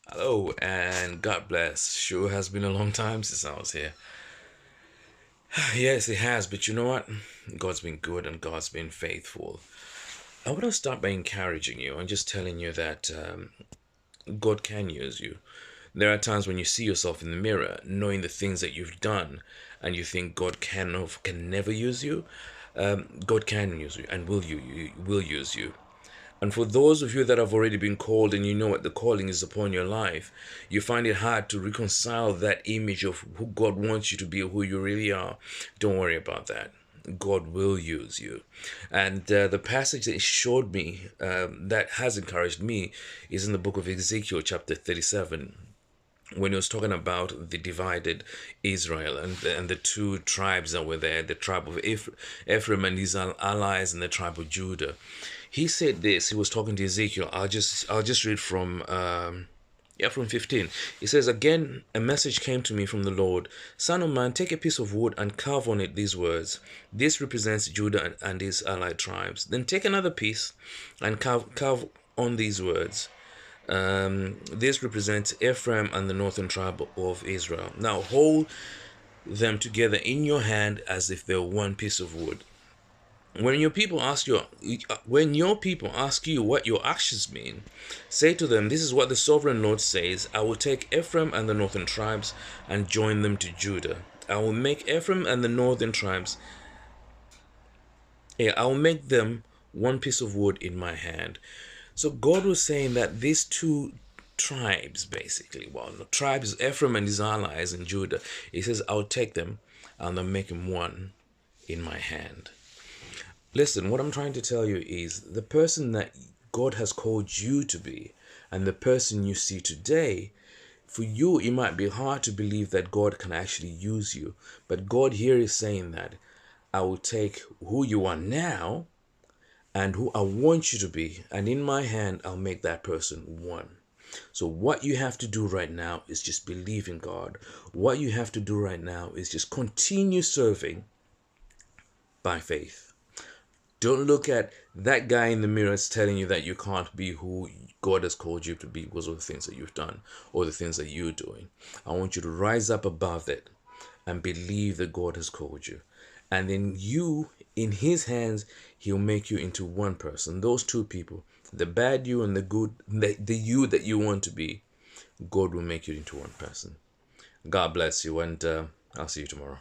Hello and God bless. Sure has been a long time since I was here. Yes, it has, but you know what? God's been good and God's been faithful. I want to start by encouraging you and just telling you that God can use you. There are times when you see yourself in the mirror, knowing the things that you've done, and you think God can never use you. God can use you and will use you. And for those of you that have already been called and you know what the calling is upon your life, you find it hard to reconcile that image of who God wants you to be, who you really are. Don't worry about that. God will use you. And the passage that showed me that has encouraged me is in the book of Ezekiel, chapter 37, when he was talking about the divided Israel and the two tribes that were there, the tribe of Ephraim and his allies, and the tribe of Judah. He said this. He was talking to Ezekiel. I'll just read from 15. He says, "Again, a message came to me from the Lord. Son of man, take a piece of wood and carve on it these words. This represents Judah and his allied tribes. Then take another piece and carve on these words. This represents Ephraim and the northern tribe of Israel. Now hold them together in your hand as if they were one piece of wood. When your people ask you what your actions mean, say to them, this is what the sovereign Lord says: I will take Ephraim and the northern tribes and join them to Judah. I will make Ephraim and the northern tribes, I will make them one piece of wood in my hand." So God was saying that these two tribes, basically, well, the tribes, Ephraim and his allies in Judah, he says, I'll take them and I'll make them one in my hand. Listen, what I'm trying to tell you is the person that God has called you to be and the person you see today, for you, it might be hard to believe that God can actually use you. But God here is saying that I will take who you are now and who I want you to be, and in my hand, I'll make that person one. So what you have to do right now is just believe in God. What you have to do right now is just continue serving by faith. Don't look at that guy in the mirror as telling you that you can't be who God has called you to be because of the things that you've done or the things that you're doing. I want you to rise up above it and believe that God has called you. And then you, in his hands, he'll make you into one person. Those two people, the bad you and the good, the you that you want to be, God will make you into one person. God bless you, and I'll see you tomorrow.